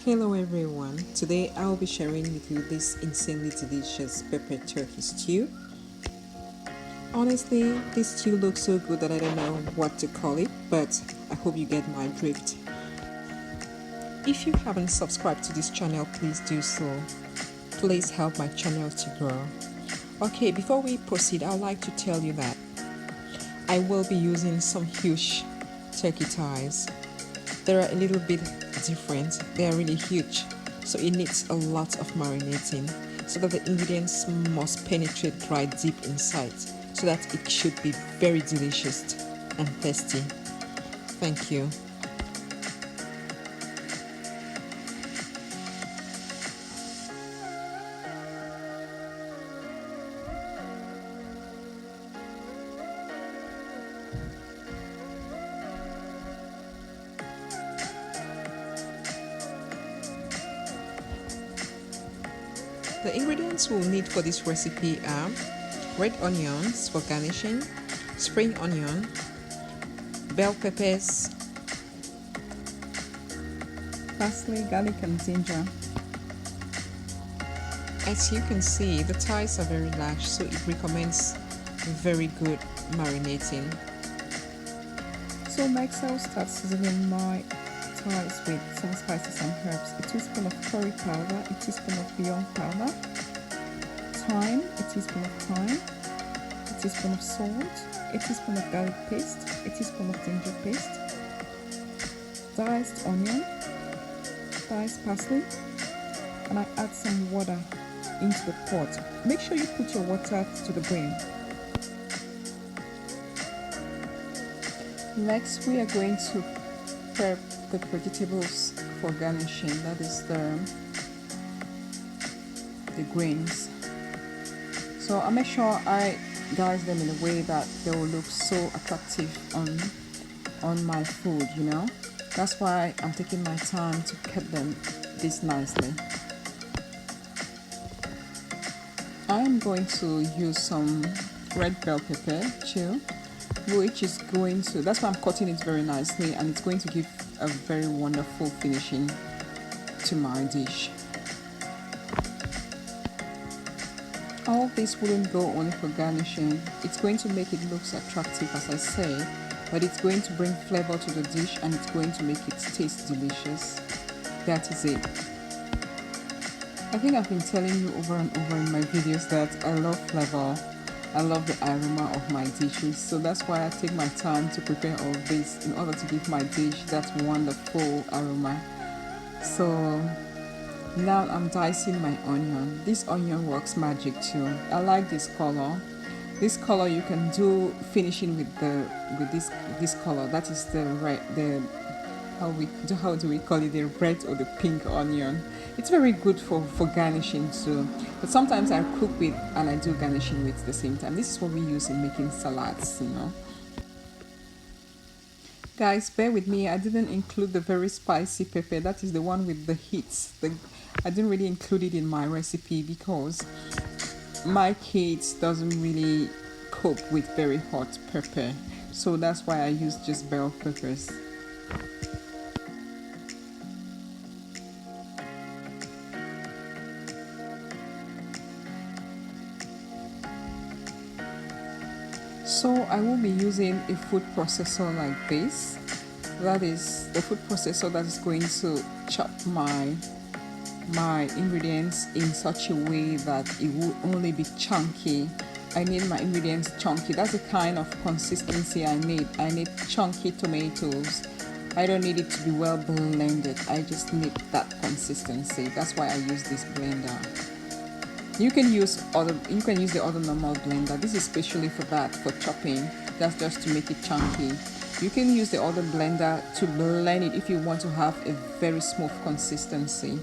Hello everyone, today I'll be sharing with you this insanely delicious pepper turkey stew. Honestly, this stew looks so good that I don't know what to call it, but I hope you get my drift. If you haven't subscribed to this channel, please do so. Please help my channel to grow. Okay, before we proceed, I'd like to tell you that I will be using some huge turkey thighs. They're a little bit different. They are really huge, so it needs a lot of marinating so that the ingredients must penetrate right deep inside so that it should be very delicious and tasty. Thank you. The ingredients we'll need for this recipe are red onions for garnishing, spring onion, bell peppers, parsley, garlic and ginger. As you can see, the thighs are very large, so it recommends very good marinating. So next I'll start seasoning my thighs with some spices and herbs. A teaspoon of curry powder, a teaspoon of bouillon powder, thyme, a teaspoon of thyme, a teaspoon of salt, a teaspoon of garlic paste, a teaspoon of ginger paste, diced onion, diced parsley, and I add some water into the pot. Make sure you put your water to the brim. Next, we are going to prep the vegetables for garnishing. That is the greens. So I make sure I dice them in a way that they will look so attractive on my food. That's why I'm taking my time to cut them this nicely. I am going to use some red bell pepper too, which is that's why I'm cutting it very nicely, and it's going to give a very wonderful finishing to my dish. All this wouldn't go only for garnishing. It's going to make it look attractive, as I say, but it's going to bring flavor to the dish and it's going to make it taste delicious. That is it. I think I've been telling you over and over in my videos that I love flavor. I love the aroma of my dishes, so that's why I take my time to prepare all this in order to give my dish that wonderful aroma. So now I'm dicing my onion. This onion works magic too. I like this color. This color you can do finishing with this color. That is the red, how do we call it, the red or the pink onion. It's very good for garnishing too, but sometimes I cook with and I do garnishing with at the same time. This is what we use in making salads. Guys, bear with me, I didn't include the very spicy pepper. That is the one with the heat. I didn't really include it in my recipe because my kids doesn't really cope with very hot pepper, so that's why I use just bell peppers. So I will be using a food processor like this. That is the food processor that is going to chop my ingredients in such a way that it will only be chunky. I need my ingredients chunky. That's the kind of consistency I need. I need chunky tomatoes. I don't need it to be well blended. I just need that consistency. That's why I use this blender. You can use the other normal blender. This is specially for that, for chopping. That's just to make it chunky. You can use the other blender to blend it if you want to have a very smooth consistency.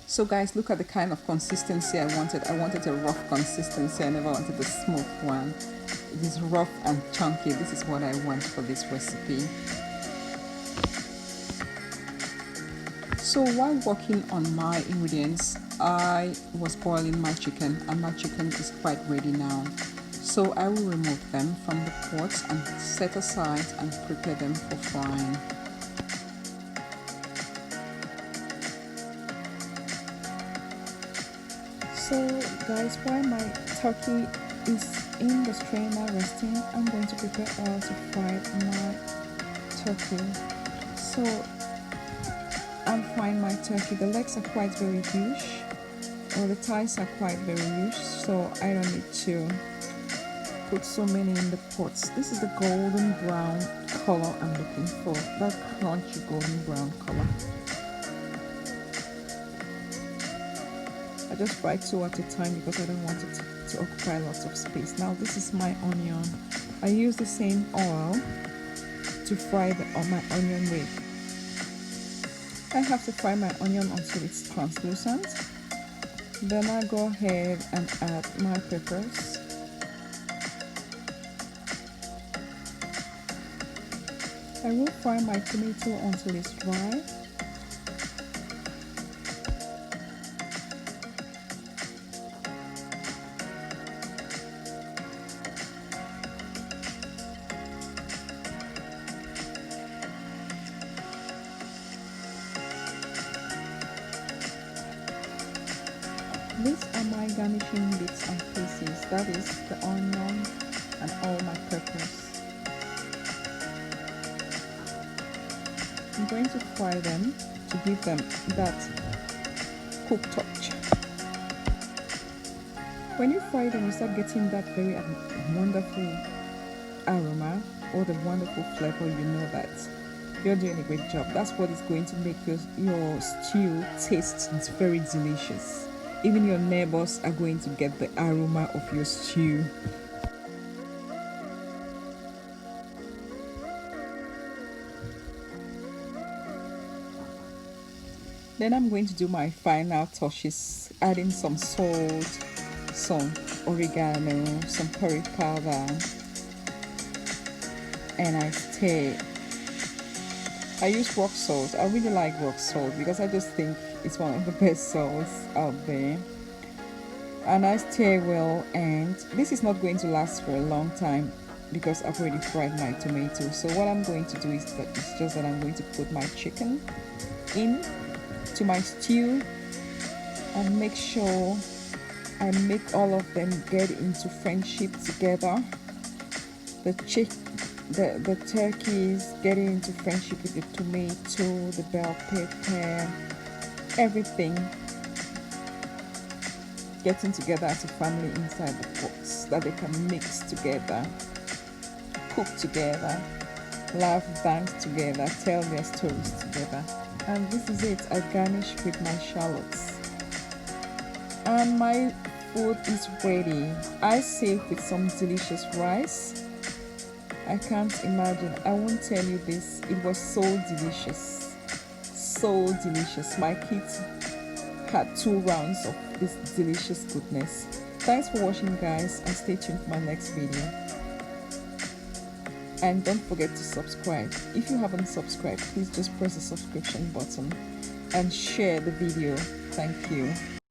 So guys, look at the kind of consistency I wanted. I wanted a rough consistency. I never wanted a smooth one. It is rough and chunky. This is what I want for this recipe. So while working on my ingredients, I was boiling my chicken, and my chicken is quite ready now. So I will remove them from the pot and set aside and prepare them for frying. So guys, while my turkey is in the strainer resting, I'm going to prepare oil to fry my turkey. So I'm frying my turkey. The legs are quite very huge, or the thighs are quite very huge, so I don't need to put so many in the pots. This is the golden brown color I'm looking for, that crunchy golden brown color. I just fry 2 at a time because I don't want it to occupy lots of space. Now this is my onion. I use the same oil to fry my onion with. I have to fry my onion until it's translucent. Then I go ahead and add my peppers. I will fry my tomato until it's dry. These are my garnishing bits and pieces. That is the onion and all my peppers. I'm going to fry them to give them that cooked touch. When you fry them, you start getting that very wonderful aroma or the wonderful flavor. You know that you're doing a great job. That's what is going to make your stew taste very delicious. Even your neighbors are going to get the aroma of your stew. Then I'm going to do my final touches, adding some salt, some oregano, some curry powder, and I stir. I use rock salt. I really like rock salt because I just think it's one of the best salts out there. And I stir well, and this is not going to last for a long time because I've already fried my tomato. So what I'm going to do is just that I'm going to put my chicken in to my stew and make sure I make all of them get into friendship together. The turkeys getting into friendship with the tomato, the bell pepper, everything getting together as a family inside the pots, that they can mix together, cook together, laugh, dance together, tell their stories together. And this is it. I garnish with my shallots. And my food is ready. I serve with some delicious rice. I can't imagine. I won't tell you this. It was so delicious. So delicious. My kids had 2 rounds of this delicious goodness. Thanks for watching, guys, and stay tuned for my next video. And don't forget to subscribe. If you haven't subscribed, please just press the subscription button and share the video. Thank you.